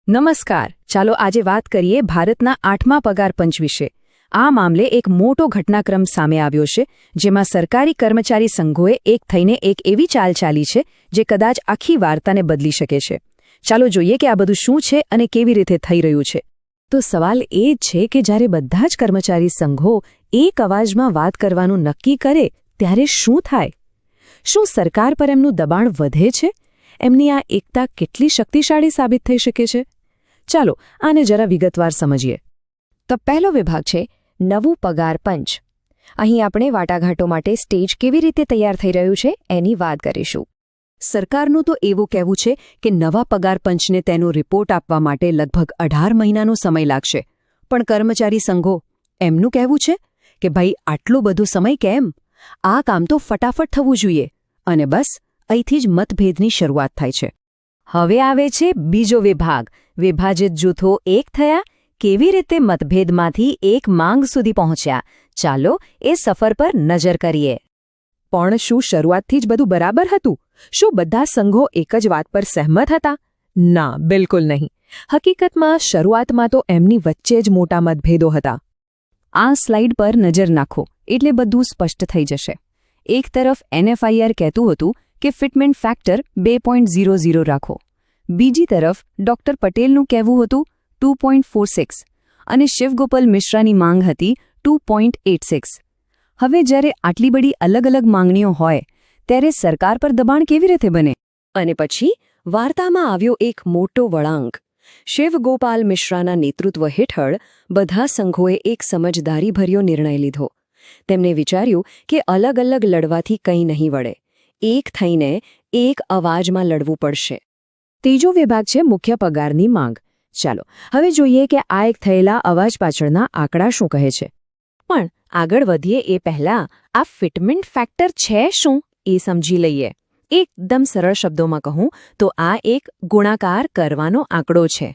નમસ્કાર. ચાલો આજે વાત કરીએ ભારતના 8મા પગાર પંચ વિશે. આ મામલે એક મોટો ઘટનાક્રમ સામે આવ્યો છે, જેમાં સરકારી કર્મચારી સંઘોએ એક થઈને એક એવી ચાલ ચાલી છે જે કદાચ આખી વાર્તાને બદલી શકે છે. ચાલો જોઈએ કે આ બધું શું છે અને કેવી રીતે થઈ રહ્યું છે. તો સવાલ એ જ છે કે જ્યારે બધા જ કર્મચારી સંઘો એક અવાજમાં વાત કરવાનું નક્કી કરે ત્યારે શું થાય? શું સરકાર પર એમનું દબાણ વધે છે? એમની આ એકતા કેટલી શક્તિશાળી સાબિત થઈ શકે છે? ચાલો આને જરા વિગતવાર સમજીએ. તો પહેલો વિભાગ છે નવું પગાર પંચ. અહીં આપણે વાટાઘાટો માટે સ્ટેજ કેવી રીતે તૈયાર થઈ રહ્યું છે એની વાત કરીશું. સરકારનું તો એવું કહેવું છે કે નવા પગાર પંચને તેનો રિપોર્ટ આપવા માટે લગભગ 18 મહિનાનો સમય લાગશે. પણ કર્મચારી સંઘો એમનું કહેવું છે કે ભાઈ આટલો બધો સમય કેમ? આ કામ તો ફટાફટ થવું જોઈએ. અને બસ અહીંથી જ મતભેદની શરૂઆત થાય છે. હવે આવે છે બીજો વિભાગ. વિભાજિત જૂથો એક થયા, કેવી રીતે મતભેદમાંથી એક માંગ સુધી પહોંચ્યા. ચાલો એ સફર પર નજર કરીએ. પણ શું શરૂઆતથી જ બધું બરાબર હતું? શું બધા સંઘો એક જ વાત પર સહેમત હતા? ના, બિલકુલ નહીં. હકીકતમાં શરૂઆતમાં તો એમની વચ્ચે જ મોટા મતભેદો હતા. આ સ્લાઇડ પર નજર નાખો એટલે બધું સ્પષ્ટ થઈ જશે. એક તરફ NFIR કહેતું હતું કે ફિટમેન્ટ ફેક્ટર 2.00 રાખો. બીજી તરફ ડોક્ટર પટેલનું કહેવું હતું 2.46 અને શિવગોપાલ મિશ્રાની માંગ હતી 2.86. હવે જ્યારે આટલી બધી અલગ અલગ માંગણીઓ હોય ત્યારે સરકાર પર દબાણ કેવી રીતે બને? અને પછી વાર્તામાં આવ્યો એક મોટો વળાંક. શિવગોપાલ મિશ્રાના નેતૃત્વ હેઠળ બધા સંઘોએ એક સમજદારીભર્યો નિર્ણય લીધો. તેમણે વિચાર્યું કે અલગ અલગ લડવાથી કંઈ નહીં વળે. એક થઈને એક અવાજમાં લડવું પડશે. ત્રીજો વિભાગ છે મુખ્ય પગારની માંગ. ચાલો હવે જોઈએ કે આ એક થયેલા અવાજ પાછળના આંકડા શું કહે છે. પણ આગળ વધીએ એ પહેલાં આ ફિટમેન્ટ ફેક્ટર છે શું એ સમજી લઈએ. એકદમ સરળ શબ્દોમાં કહું તો આ એક ગુણાકાર કરવાનો આંકડો છે.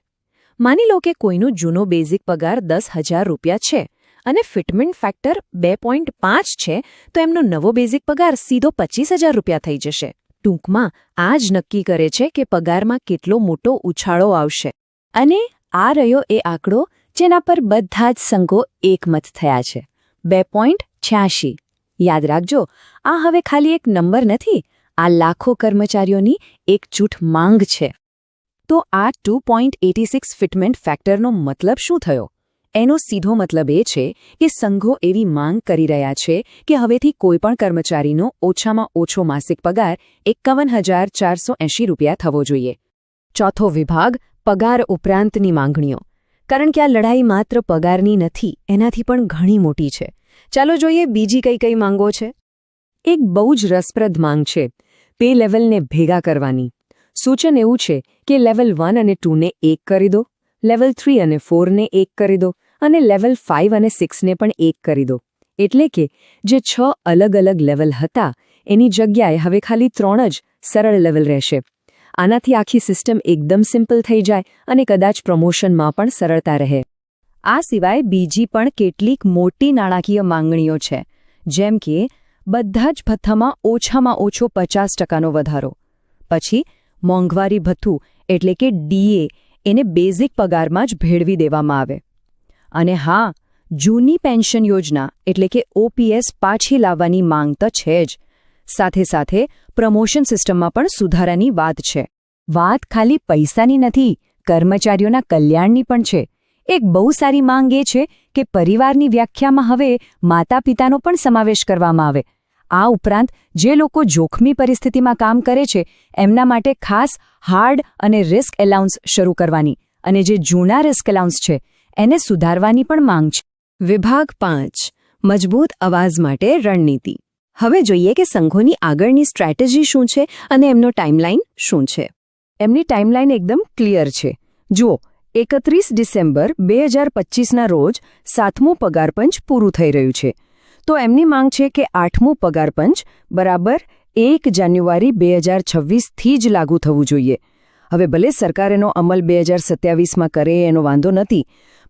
માની લો કે કોઈનો જૂનો બેઝિક પગાર 10,000 રૂપિયા છે અને ફિટમેન્ટ ફેક્ટર 2.5 છે, તો એમનો નવો બેઝિક પગાર સીધો 25,000 રૂપિયા થઈ જશે. ટૂંકમાં આ જ નક્કી કરે છે કે પગારમાં કેટલો મોટો ઉછાળો આવશે. અને આ રહ્યો એ આંકડો જેના પર બધા જ સંઘો એકમત થયા છે, 2.86. યાદ રાખજો, આ હવે ખાલી એક નંબર નથી, આ લાખો કર્મચારીઓની એકજૂથ માંગ છે. તો આ 2.86 ફિટમેન્ટ ફેક્ટરનો મતલબ શું થયો? એનો સીધો મતલબ એ છે કે સંઘો એવી માંગ કરી રહ્યા છે કે હવેથી કોઈપણ કર્મચારીનો ઓછામાં ઓછો માસિક પગાર 51,480 રૂપિયા થવો જોઈએ. ચોથો વિભાગ પગાર ઉપરાંતની માંગણીઓ. કારણ કે આ લડાઈ માત્ર પગારની નથી, એનાથી પણ ઘણી મોટી છે. ચાલો જોઈએ બીજી કઈ કઈ માંગો છે. એક બહુ જ રસપ્રદ માંગ છે પે લેવલને ભેગા કરવાની. સૂચન એવું છે કે લેવલ 1 અને 2 ને એક કરી દો, લેવલ 3 અને 4 ને એક કરી દો અને લેવલ 5 અને 6 ને પણ એક કરી દો. એટલે કે જે 6 અલગ અલગ લેવલ હતા એની જગ્યાએ હવે ખાલી 3 જ સરળ લેવલ રહેશે. આનાથી આખી સિસ્ટમ એકદમ સિમ્પલ થઈ જાય અને કદાચ પ્રમોશનમાં પણ સરળતા રહે. આ સિવાય બીજી પણ કેટલીક મોટી નાણાકીય માંગણીઓ છે, જેમ કે બધા જ ભથ્થામાં ઓછામાં ઓછો 50% વધારો. પછી મોંઘવારી ભથ્થું એટલે કે DA એને બેઝિક પગારમાં જ ભેળવી દેવામાં આવે. અને હા, જૂની પેન્શન યોજના એટલે કે OPS પાછી લાવવાની માંગ તો છે જ. સાથે સાથે પ્રમોશન સિસ્ટમમાં પણ સુધારાની વાત છે. વાત ખાલી પૈસાની નથી, કર્મચારીઓના કલ્યાણની પણ છે. એક બહુ સારી માંગ એ છે કે પરિવારની વ્યાખ્યામાં હવે માતા પિતાનો પણ સમાવેશ કરવામાં આવે. આ ઉપરાંત જે લોકો જોખમી પરિસ્થિતિમાં કામ કરે છે એમના માટે ખાસ હાર્ડ અને રિસ્ક એલાઉન્સ શરૂ કરવાની અને જે જૂના રિસ્ક એલાઉન્સ છે એને સુધારવાની પણ માંગ છે. વિભાગ 5 મજબૂત અવાજ માટે રણનીતિ. હવે જોઈએ કે સંઘોની આગળની સ્ટ્રેટેજી શું છે અને એમનો ટાઈમલાઈન શું છે. એમની ટાઈમલાઈન એકદમ ક્લિયર છે. જુઓ, 31 ડિસેમ્બર 2025ના રોજ 7મું પગાર પંચ પૂરું થઈ રહ્યું છે. તો એમની માંગ છે કે 8મું પગાર પંચ બરાબર 1 જાન્યુઆરી 2026થી જ લાગુ થવું જોઈએ. હવે ભલે સરકાર એનો અમલ 2027માં કરે એનો વાંધો નથી,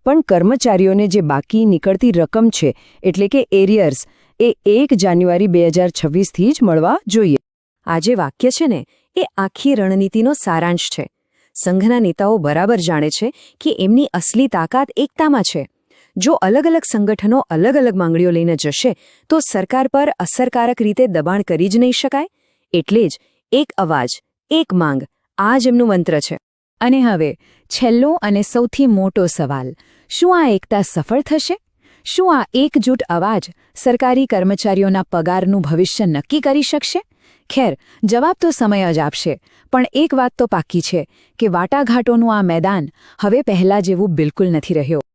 પણ કર્મચારીઓને જે બાકી નીકળતી રકમ છે એટલે કે એરિયર્સ એ 1 જાન્યુઆરી 2026થી જ મળવા જોઈએ. આ જે વાક્ય છે ને એ આખી રણનીતિનો સારાંશ છે. સંઘના નેતાઓ બરાબર જાણે છે કે એમની અસલી તાકાત એકતામાં છે. જો અલગ અલગ સંગઠનો અલગ અલગ માંગણીઓ લઈને જશે તો સરકાર પર અસરકારક રીતે દબાણ કરી જ નહીં શકાય. એટલે જ એક અવાજ, એક માંગ, આ જ એમનું મંત્ર છે. અને હવે છેલ્લો અને સૌથી મોટો સવાલ, શું આ એકતા સફળ થશે? શું આ એકજૂટ અવાજ સરકારી કર્મચારીઓના પગારનું ભવિષ્ય નક્કી કરી શકશે? ખેર, જવાબ તો સમય જ આપશે, પણ એક વાત તો પાક્કી છે કે વાટાઘાટોનું આ મેદાન હવે પહેલા જેવું બિલકુલ નથી રહ્યો.